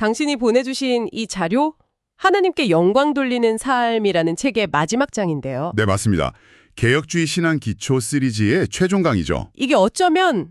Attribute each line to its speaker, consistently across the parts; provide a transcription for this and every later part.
Speaker 1: 당신이 보내주신 이 자료, 하나님께 영광 돌리는 삶이라는 책의 마지막 장인데요.
Speaker 2: 네, 맞습니다. 개혁주의 신앙 기초 시리즈의 최종 강의죠.
Speaker 1: 이게 어쩌면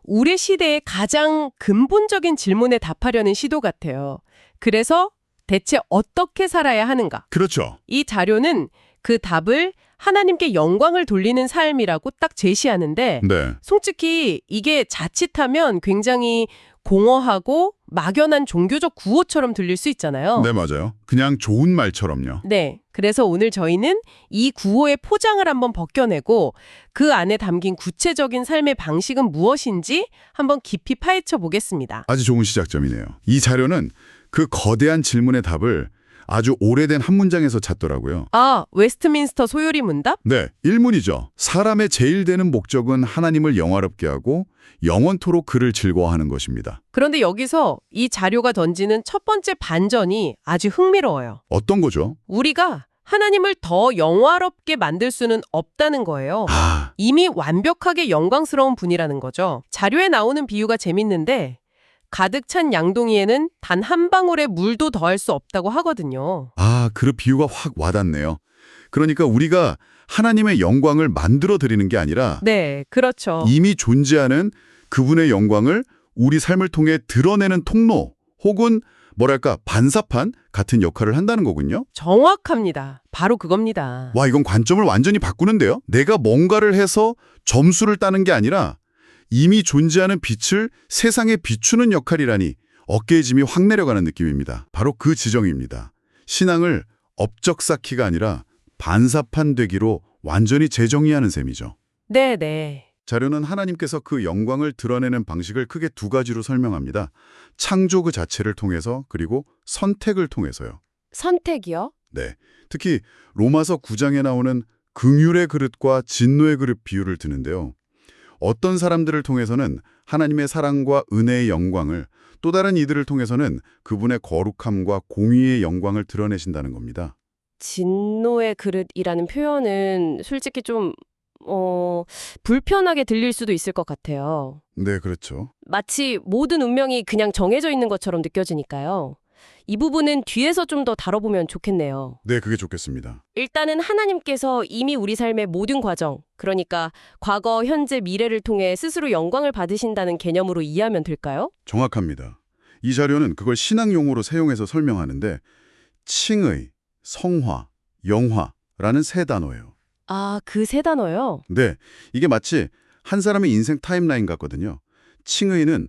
Speaker 1: 우리 시대의 가장 근본적인 질문에 답하려는 시도 같아요. 그래서 대체 어떻게 살아야 하는가?
Speaker 2: 그렇죠.
Speaker 1: 이 자료는 그 답을 하나님께 영광을 돌리는 삶이라고 딱 제시하는데
Speaker 2: 네.
Speaker 1: 솔직히 이게 자칫하면 굉장히 공허하고 막연한 종교적 구호처럼 들릴 수 있잖아요.
Speaker 2: 네, 맞아요. 그냥 좋은 말처럼요.
Speaker 1: 네. 그래서 오늘 저희는 이 구호의 포장을 한번 벗겨내고 그 안에 담긴 구체적인 삶의 방식은 무엇인지 한번 깊이 파헤쳐 보겠습니다.
Speaker 2: 아주 좋은 시작점이네요. 이 자료는 그 거대한 질문의 답을 아주 오래된 한 문장에서 찾더라고요.
Speaker 1: 아, 웨스트민스터 소요리 문답?
Speaker 2: 네, 1문이죠. 사람의 제일 되는 목적은 하나님을 영화롭게 하고 영원토록 그를 즐거워하는 것입니다.
Speaker 1: 그런데 여기서 이 자료가 던지는 첫 번째 반전이 아주 흥미로워요.
Speaker 2: 어떤 거죠?
Speaker 1: 우리가 하나님을 더 영화롭게 만들 수는 없다는 거예요. 이미 완벽하게 영광스러운 분이라는 거죠. 자료에 나오는 비유가 재밌는데 가득 찬 양동이에는 단 한 방울의 물도 더할 수 없다고 하거든요.
Speaker 2: 그 비유가 확 와닿네요. 그러니까 우리가 하나님의 영광을 만들어 드리는 게 아니라
Speaker 1: 네, 그렇죠.
Speaker 2: 이미 존재하는 그분의 영광을 우리 삶을 통해 드러내는 통로 혹은 뭐랄까 반사판 같은 역할을 한다는 거군요.
Speaker 1: 정확합니다. 바로 그겁니다.
Speaker 2: 와, 이건 관점을 완전히 바꾸는데요. 내가 뭔가를 해서 점수를 따는 게 아니라 이미 존재하는 빛을 세상에 비추는 역할이라니 어깨의 짐이 확 내려가는 느낌입니다. 바로 그 지정입니다. 신앙을 업적 쌓기가 아니라 반사판 되기로 완전히 재정의하는 셈이죠.
Speaker 1: 네.
Speaker 2: 자료는 하나님께서 그 영광을 드러내는 방식을 크게 두 가지로 설명합니다. 창조 그 자체를 통해서 그리고 선택을 통해서요.
Speaker 1: 선택이요?
Speaker 2: 네, 특히 로마서 9장에 나오는 긍휼의 그릇과 진노의 그릇 비유를 드는데요. 어떤 사람들을 통해서는 하나님의 사랑과 은혜의 영광을, 또 다른 이들을 통해서는 그분의 거룩함과 공의의 영광을 드러내신다는 겁니다.
Speaker 3: 진노의 그릇이라는 표현은 솔직히 좀 불편하게 들릴 수도 있을 것 같아요.
Speaker 2: 네, 그렇죠.
Speaker 3: 마치 모든 운명이 그냥 정해져 있는 것처럼 느껴지니까요. 이 부분은 뒤에서 좀 더 다뤄보면 좋겠네요.
Speaker 2: 네, 그게 좋겠습니다.
Speaker 3: 일단은 하나님께서 이미 우리 삶의 모든 과정, 그러니까 과거, 현재, 미래를 통해 스스로 영광을 받으신다는 개념으로 이해하면 될까요?
Speaker 2: 정확합니다. 이 자료는 그걸 신앙 용어로 사용해서 설명하는데 칭의, 성화, 영화라는 세 단어예요.
Speaker 3: 아, 그 세 단어요?
Speaker 2: 네, 이게 마치 한 사람의 인생 타임라인 같거든요. 칭의는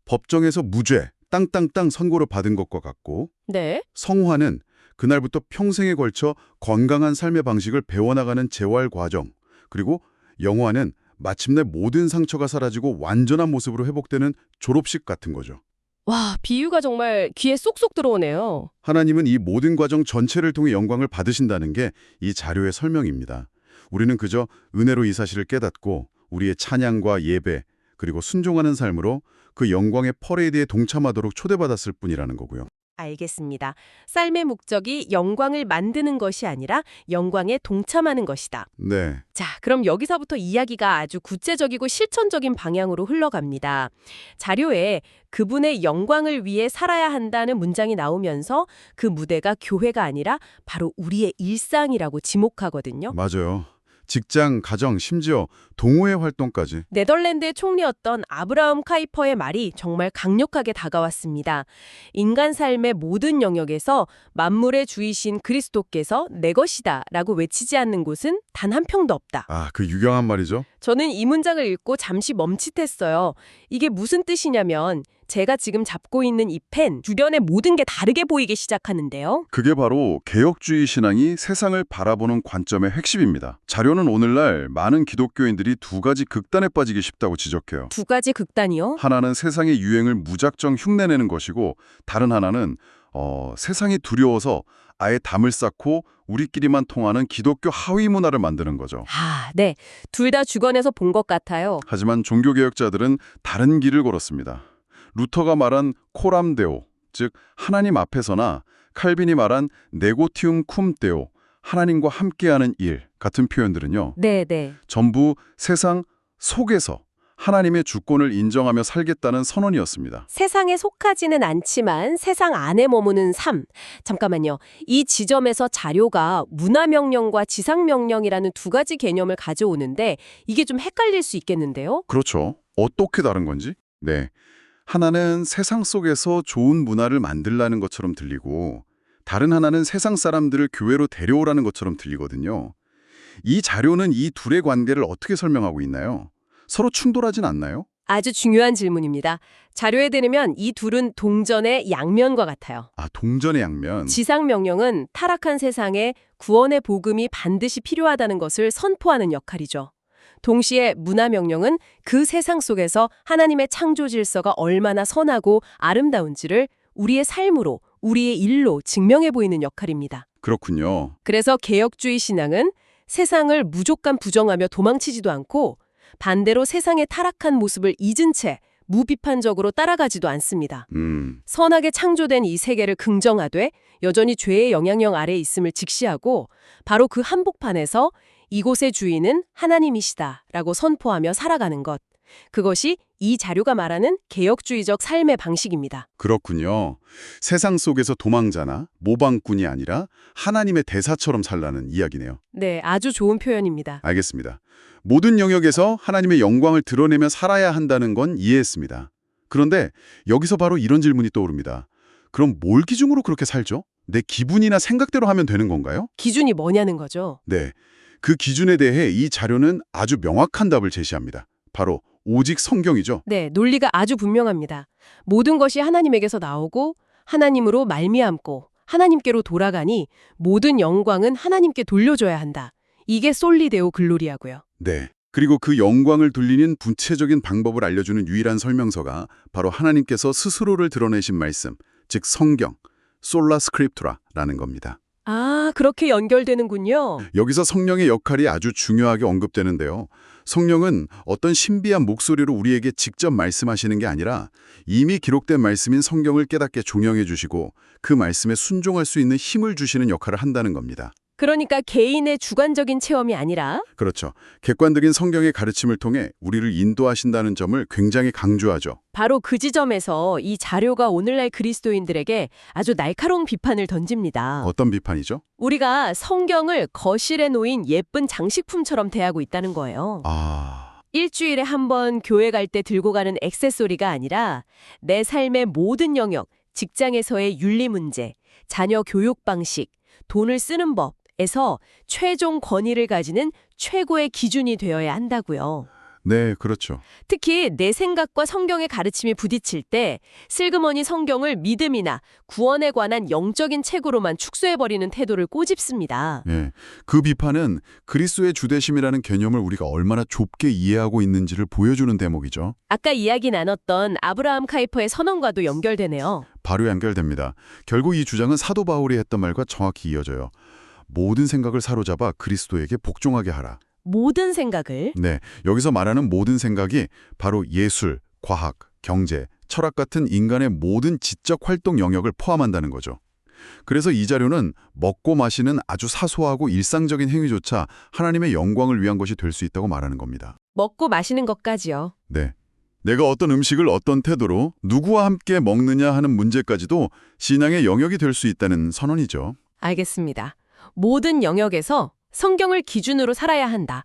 Speaker 2: 법정에서 무죄, 땅땅땅 선고를 받은 것과 같고
Speaker 3: 네.
Speaker 2: 성화는 그날부터 평생에 걸쳐 건강한 삶의 방식을 배워나가는 재활 과정, 그리고 영화는 마침내 모든 상처가 사라지고 완전한 모습으로 회복되는 졸업식 같은 거죠.
Speaker 3: 와, 비유가 정말 귀에 쏙쏙 들어오네요.
Speaker 2: 하나님은 이 모든 과정 전체를 통해 영광을 받으신다는 게 이 자료의 설명입니다. 우리는 그저 은혜로 이 사실을 깨닫고 우리의 찬양과 예배, 그리고 순종하는 삶으로 그 영광의 퍼레이드에 동참하도록 초대받았을 뿐이라는 거고요.
Speaker 1: 알겠습니다. 삶의 목적이 영광을 만드는 것이 아니라 영광에 동참하는 것이다.
Speaker 2: 네.
Speaker 1: 자, 그럼 여기서부터 이야기가 아주 구체적이고 실천적인 방향으로 흘러갑니다. 자료에 그분의 영광을 위해 살아야 한다는 문장이 나오면서 그 무대가 교회가 아니라 바로 우리의 일상이라고 지목하거든요.
Speaker 2: 맞아요. 직장, 가정, 심지어 동호회 활동까지.
Speaker 1: 네덜란드의 총리였던 아브라함 카이퍼의 말이 정말 강력하게 다가왔습니다. 인간 삶의 모든 영역에서 만물의 주이신 그리스도께서 내 것이다 라고 외치지 않는 곳은 단 한 평도 없다.
Speaker 2: 그 유명한 말이죠.
Speaker 1: 저는 이 문장을 읽고 잠시 멈칫했어요. 이게 무슨 뜻이냐면 제가 지금 잡고 있는 이 펜, 주변의 모든 게 다르게 보이기 시작하는데요.
Speaker 2: 그게 바로 개혁주의 신앙이 세상을 바라보는 관점의 핵심입니다. 자료는 오늘날 많은 기독교인들이 두 가지 극단에 빠지기 쉽다고 지적해요.
Speaker 1: 두 가지 극단이요?
Speaker 2: 하나는 세상의 유행을 무작정 흉내내는 것이고 다른 하나는 세상이 두려워서 아예 담을 쌓고 우리끼리만 통하는 기독교 하위 문화를 만드는 거죠.
Speaker 1: 네. 둘 다 주관에서 본 것 같아요.
Speaker 2: 하지만 종교개혁자들은 다른 길을 걸었습니다. 루터가 말한 코람 데오, 즉 하나님 앞에서나 칼빈이 말한 네고티움 쿰 데오, 하나님과 함께하는 일 같은 표현들은요.
Speaker 1: 네.
Speaker 2: 전부 세상 속에서 하나님의 주권을 인정하며 살겠다는 선언이었습니다.
Speaker 3: 세상에 속하지는 않지만 세상 안에 머무는 삶. 잠깐만요. 이 지점에서 자료가 문화명령과 지상명령이라는 두 가지 개념을 가져오는데 이게 좀 헷갈릴 수 있겠는데요?
Speaker 2: 그렇죠. 어떻게 다른 건지? 네. 하나는 세상 속에서 좋은 문화를 만들라는 것처럼 들리고 다른 하나는 세상 사람들을 교회로 데려오라는 것처럼 들리거든요. 이 자료는 이 둘의 관계를 어떻게 설명하고 있나요? 서로 충돌하진 않나요?
Speaker 3: 아주 중요한 질문입니다. 자료에 따르면 이 둘은 동전의 양면과 같아요.
Speaker 2: 아, 동전의 양면.
Speaker 3: 지상명령은 타락한 세상에 구원의 복음이 반드시 필요하다는 것을 선포하는 역할이죠. 동시에 문화명령은 그 세상 속에서 하나님의 창조 질서가 얼마나 선하고 아름다운지를 우리의 삶으로, 우리의 일로 증명해 보이는 역할입니다.
Speaker 2: 그렇군요.
Speaker 3: 그래서 개혁주의 신앙은 세상을 무조건 부정하며 도망치지도 않고 반대로 세상의 타락한 모습을 잊은 채 무비판적으로 따라가지도 않습니다. 선하게 창조된 이 세계를 긍정하되 여전히 죄의 영향력 아래에 있음을 직시하고 바로 그 한복판에서 이곳의 주인은 하나님이시다라고 선포하며 살아가는 것. 그것이 이 자료가 말하는 개혁주의적 삶의 방식입니다.
Speaker 2: 그렇군요. 세상 속에서 도망자나 모방꾼이 아니라 하나님의 대사처럼 살라는 이야기네요.
Speaker 3: 네, 아주 좋은 표현입니다.
Speaker 2: 알겠습니다. 모든 영역에서 하나님의 영광을 드러내며 살아야 한다는 건 이해했습니다. 그런데 여기서 바로 이런 질문이 떠오릅니다. 그럼 뭘 기준으로 그렇게 살죠? 내 기분이나 생각대로 하면 되는 건가요?
Speaker 3: 기준이 뭐냐는 거죠.
Speaker 2: 네. 그 기준에 대해 이 자료는 아주 명확한 답을 제시합니다. 바로 오직 성경이죠.
Speaker 3: 네, 논리가 아주 분명합니다. 모든 것이 하나님에게서 나오고 하나님으로 말미암고 하나님께로 돌아가니 모든 영광은 하나님께 돌려줘야 한다. 이게 솔리데오 글로리아고요.
Speaker 2: 네. 그리고 그 영광을 돌리는 구체적인 방법을 알려주는 유일한 설명서가 바로 하나님께서 스스로를 드러내신 말씀, 즉 성경, 솔라 스크립투라라는 겁니다.
Speaker 3: 아, 그렇게 연결되는군요.
Speaker 2: 여기서 성령의 역할이 아주 중요하게 언급되는데요. 성령은 어떤 신비한 목소리로 우리에게 직접 말씀하시는 게 아니라 이미 기록된 말씀인 성경을 깨닫게 종영해 주시고 그 말씀에 순종할 수 있는 힘을 주시는 역할을 한다는 겁니다.
Speaker 3: 그러니까 개인의 주관적인 체험이 아니라
Speaker 2: 그렇죠. 객관적인 성경의 가르침을 통해 우리를 인도하신다는 점을 굉장히 강조하죠.
Speaker 3: 바로 그 지점에서 이 자료가 오늘날 그리스도인들에게 아주 날카로운 비판을 던집니다.
Speaker 2: 어떤 비판이죠?
Speaker 3: 우리가 성경을 거실에 놓인 예쁜 장식품처럼 대하고 있다는 거예요. 일주일에 한 번 교회 갈 때 들고 가는 액세서리가 아니라 내 삶의 모든 영역, 직장에서의 윤리 문제, 자녀 교육 방식, 돈을 쓰는 법에서 최종 권위를 가지는 최고의 기준이 되어야 한다고요.
Speaker 2: 네, 그렇죠.
Speaker 3: 특히 내 생각과 성경의 가르침이 부딪힐 때 슬그머니 성경을 믿음이나 구원에 관한 영적인 책으로만 축소해버리는 태도를 꼬집습니다.
Speaker 2: 예, 그 비판은 그리스도의 주되심이라는 개념을 우리가 얼마나 좁게 이해하고 있는지를 보여주는 대목이죠.
Speaker 3: 아까 이야기 나눴던 아브라함 카이퍼의 선언과도 연결되네요.
Speaker 2: 바로 연결됩니다. 결국 이 주장은 사도 바울이 했던 말과 정확히 이어져요. 모든 생각을 사로잡아 그리스도에게 복종하게 하라.
Speaker 3: 모든 생각을
Speaker 2: 네, 여기서 말하는 모든 생각이 바로 예술, 과학, 경제, 철학 같은 인간의 모든 지적 활동 영역을 포함한다는 거죠. 그래서 이 자료는 먹고 마시는 아주 사소하고 일상적인 행위조차 하나님의 영광을 위한 것이 될 수 있다고 말하는 겁니다.
Speaker 3: 먹고 마시는 것까지요.
Speaker 2: 네. 내가 어떤 음식을 어떤 태도로 누구와 함께 먹느냐 하는 문제까지도 신앙의 영역이 될 수 있다는 선언이죠.
Speaker 3: 알겠습니다. 모든 영역에서 성경을 기준으로 살아야 한다.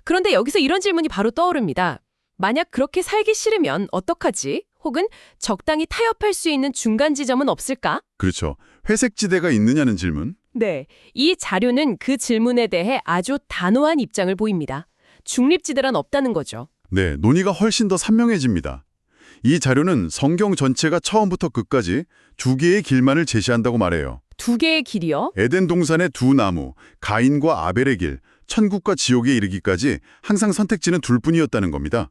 Speaker 3: 그런데 여기서 이런 질문이 바로 떠오릅니다. 만약 그렇게 살기 싫으면 어떡하지? 혹은 적당히 타협할 수 있는 중간 지점은 없을까?
Speaker 2: 그렇죠. 회색지대가 있느냐는 질문.
Speaker 3: 네, 이 자료는 그 질문에 대해 아주 단호한 입장을 보입니다. 중립지대란 없다는 거죠.
Speaker 2: 네, 논의가 훨씬 더 선명해집니다. 이 자료는 성경 전체가 처음부터 끝까지 두 개의 길만을 제시한다고 말해요.
Speaker 3: 두 개의 길이요?
Speaker 2: 에덴 동산의 두 나무, 가인과 아벨의 길, 천국과 지옥에 이르기까지 항상 선택지는 둘뿐이었다는 겁니다.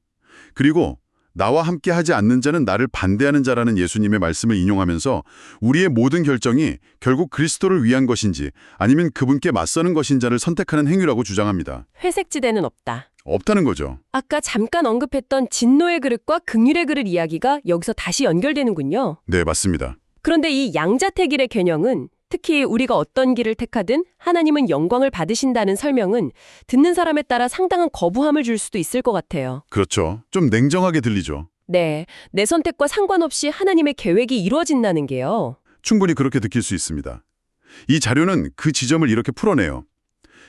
Speaker 2: 그리고 나와 함께 하지 않는 자는 나를 반대하는 자라는 예수님의 말씀을 인용하면서 우리의 모든 결정이 결국 그리스도를 위한 것인지 아니면 그분께 맞서는 것인지를 선택하는 행위라고 주장합니다.
Speaker 3: 회색지대는 없다.
Speaker 2: 없다는 거죠.
Speaker 3: 아까 잠깐 언급했던 진노의 그릇과 긍휼의 그릇 이야기가 여기서 다시 연결되는군요.
Speaker 2: 네, 맞습니다.
Speaker 3: 그런데 이 양자택일의 개념은 특히 우리가 어떤 길을 택하든 하나님은 영광을 받으신다는 설명은 듣는 사람에 따라 상당한 거부함을 줄 수도 있을 것 같아요.
Speaker 2: 그렇죠. 좀 냉정하게 들리죠.
Speaker 3: 네, 내 선택과 상관없이 하나님의 계획이 이루어진다는 게요.
Speaker 2: 충분히 그렇게 느낄 수 있습니다. 이 자료는 그 지점을 이렇게 풀어내요.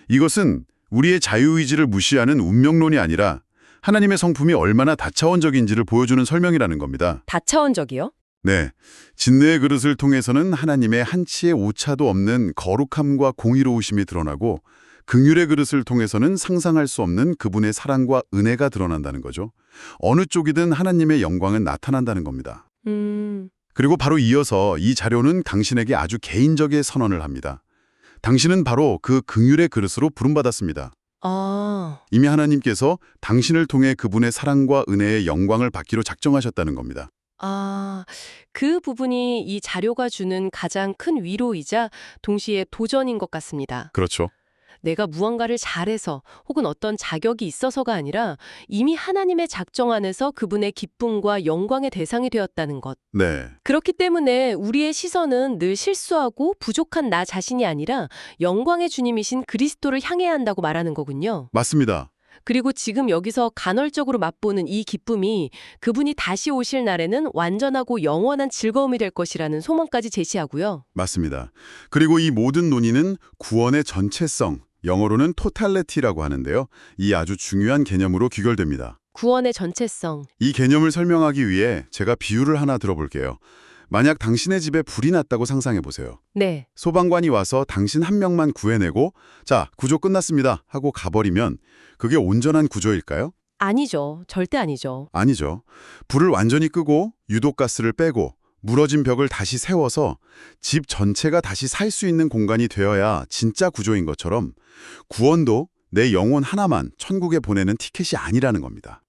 Speaker 2: 이것은 우리의 자유의지를 무시하는 운명론이 아니라 하나님의 성품이 얼마나 다차원적인지를 보여주는 설명이라는 겁니다.
Speaker 3: 다차원적이요?
Speaker 2: 네, 진느의 그릇을 통해서는 하나님의 한치의 오차도 없는 거룩함과 공의로우심이 드러나고 긍휼의 그릇을 통해서는 상상할 수 없는 그분의 사랑과 은혜가 드러난다는 거죠. 어느 쪽이든 하나님의 영광은 나타난다는 겁니다. 그리고 바로 이어서 이 자료는 당신에게 아주 개인적인 선언을 합니다. 당신은 바로 그 긍휼의 그릇으로 부름받았습니다. 이미 하나님께서 당신을 통해 그분의 사랑과 은혜의 영광을 받기로 작정하셨다는 겁니다.
Speaker 3: 그 부분이 이 자료가 주는 가장 큰 위로이자 동시에 도전인 것 같습니다.
Speaker 2: 그렇죠.
Speaker 3: 내가 무언가를 잘해서 혹은 어떤 자격이 있어서가 아니라 이미 하나님의 작정 안에서 그분의 기쁨과 영광의 대상이 되었다는 것.
Speaker 2: 네,
Speaker 3: 그렇기 때문에 우리의 시선은 늘 실수하고 부족한 나 자신이 아니라 영광의 주님이신 그리스도를 향해야 한다고 말하는 거군요.
Speaker 2: 맞습니다.
Speaker 3: 그리고 지금 여기서 간헐적으로 맛보는 이 기쁨이 그분이 다시 오실 날에는 완전하고 영원한 즐거움이 될 것이라는 소망까지 제시하고요.
Speaker 2: 맞습니다. 그리고 이 모든 논의는 구원의 전체성, 영어로는 토탈리티라고 하는데요. 이 아주 중요한 개념으로 귀결됩니다.
Speaker 3: 구원의 전체성.
Speaker 2: 이 개념을 설명하기 위해 제가 비유를 하나 들어볼게요. 만약 당신의 집에 불이 났다고 상상해 보세요.
Speaker 3: 네.
Speaker 2: 소방관이 와서 당신 한 명만 구해내고 자, 구조 끝났습니다 하고 가버리면 그게 온전한 구조일까요?
Speaker 3: 아니죠. 절대 아니죠.
Speaker 2: 아니죠. 불을 완전히 끄고 유독가스를 빼고 무너진 벽을 다시 세워서 집 전체가 다시 살 수 있는 공간이 되어야 진짜 구조인 것처럼 구원도 내 영혼 하나만 천국에 보내는 티켓이 아니라는 겁니다.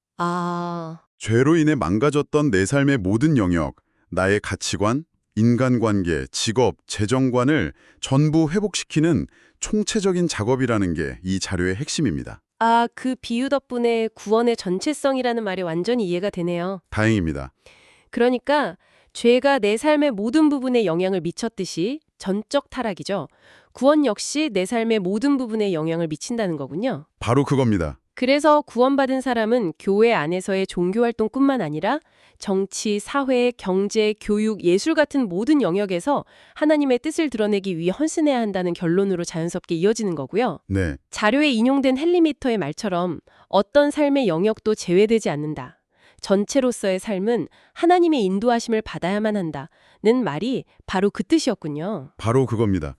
Speaker 2: 죄로 인해 망가졌던 내 삶의 모든 영역, 나의 가치관, 인간관계, 직업, 재정관을 전부 회복시키는 총체적인 작업이라는 게 이 자료의 핵심입니다.
Speaker 3: 그 비유 덕분에 구원의 전체성이라는 말이 완전히 이해가 되네요.
Speaker 2: 다행입니다.
Speaker 3: 그러니까 죄가 내 삶의 모든 부분에 영향을 미쳤듯이 전적 타락이죠. 구원 역시 내 삶의 모든 부분에 영향을 미친다는 거군요.
Speaker 2: 바로 그겁니다.
Speaker 3: 그래서 구원받은 사람은 교회 안에서의 종교활동뿐만 아니라 정치, 사회, 경제, 교육, 예술 같은 모든 영역에서 하나님의 뜻을 드러내기 위해 헌신해야 한다는 결론으로 자연스럽게 이어지는 거고요.
Speaker 2: 네,
Speaker 3: 자료에 인용된 헨리미터의 말처럼 어떤 삶의 영역도 제외되지 않는다. 전체로서의 삶은 하나님의 인도하심을 받아야만 한다는 말이 바로 그 뜻이었군요.
Speaker 2: 바로 그겁니다.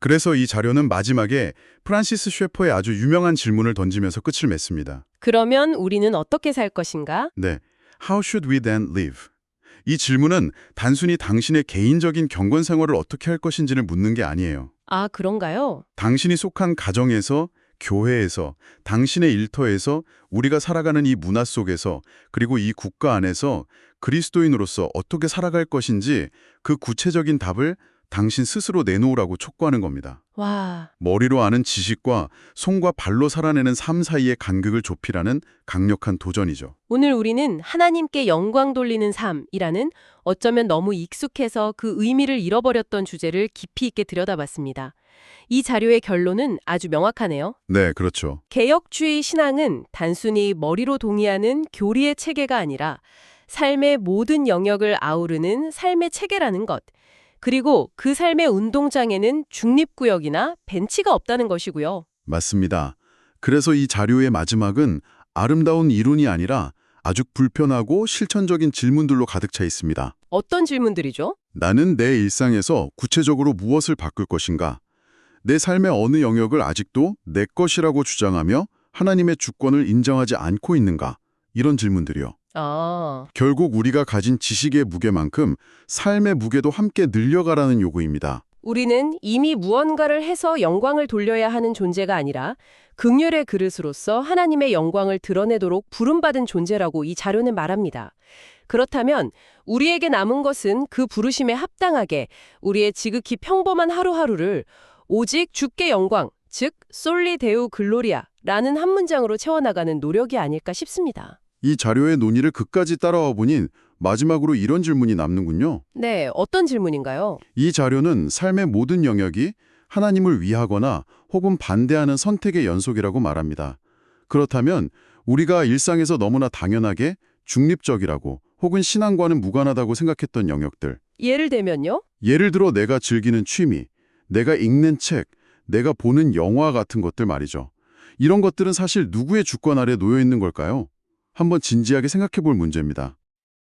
Speaker 2: 그래서 이 자료는 마지막에 프란시스 셰퍼의 아주 유명한 질문을 던지면서 끝을 맺습니다.
Speaker 3: 그러면 우리는 어떻게 살 것인가?
Speaker 2: 네, How should we then live? 이 질문은 단순히 당신의 개인적인 경건 생활을 어떻게 할 것인지를 묻는 게 아니에요.
Speaker 3: 그런가요?
Speaker 2: 당신이 속한 가정에서, 교회에서, 당신의 일터에서, 우리가 살아가는 이 문화 속에서, 그리고 이 국가 안에서 그리스도인으로서 어떻게 살아갈 것인지 그 구체적인 답을 당신 스스로 내놓으라고 촉구하는 겁니다.
Speaker 3: 와,
Speaker 2: 머리로 아는 지식과 손과 발로 살아내는 삶 사이의 간극을 좁히라는 강력한 도전이죠.
Speaker 3: 오늘 우리는 하나님께 영광 돌리는 삶이라는 어쩌면 너무 익숙해서 그 의미를 잃어버렸던 주제를 깊이 있게 들여다봤습니다. 이 자료의 결론은 아주 명확하네요.
Speaker 2: 네, 그렇죠.
Speaker 3: 개혁주의 신앙은 단순히 머리로 동의하는 교리의 체계가 아니라 삶의 모든 영역을 아우르는 삶의 체계라는 것. 그리고 그 삶의 운동장에는 중립구역이나 벤치가 없다는 것이고요.
Speaker 2: 맞습니다. 그래서 이 자료의 마지막은 아름다운 이론이 아니라 아주 불편하고 실천적인 질문들로 가득 차 있습니다.
Speaker 3: 어떤 질문들이죠?
Speaker 2: 나는 내 일상에서 구체적으로 무엇을 바꿀 것인가? 내 삶의 어느 영역을 아직도 내 것이라고 주장하며 하나님의 주권을 인정하지 않고 있는가? 이런 질문들이요. 결국 우리가 가진 지식의 무게만큼 삶의 무게도 함께 늘려가라는 요구입니다.
Speaker 3: 우리는 이미 무언가를 해서 영광을 돌려야 하는 존재가 아니라 긍휼의 그릇으로서 하나님의 영광을 드러내도록 부름받은 존재라고 이 자료는 말합니다. 그렇다면 우리에게 남은 것은 그 부르심에 합당하게 우리의 지극히 평범한 하루하루를 오직 주께 영광, 즉 솔리 데우 글로리아라는 한 문장으로 채워나가는 노력이 아닐까 싶습니다.
Speaker 2: 이 자료의 논의를 끝까지 따라와 보니 마지막으로 이런 질문이 남는군요.
Speaker 3: 네, 어떤 질문인가요?
Speaker 2: 이 자료는 삶의 모든 영역이 하나님을 위하거나 혹은 반대하는 선택의 연속이라고 말합니다. 그렇다면 우리가 일상에서 너무나 당연하게 중립적이라고 혹은 신앙과는 무관하다고 생각했던 영역들,
Speaker 3: 예를 들면요?
Speaker 2: 예를 들어 내가 즐기는 취미, 내가 읽는 책, 내가 보는 영화 같은 것들 말이죠. 이런 것들은 사실 누구의 주권 아래 놓여 있는 걸까요? 한번 진지하게 생각해 볼 문제입니다.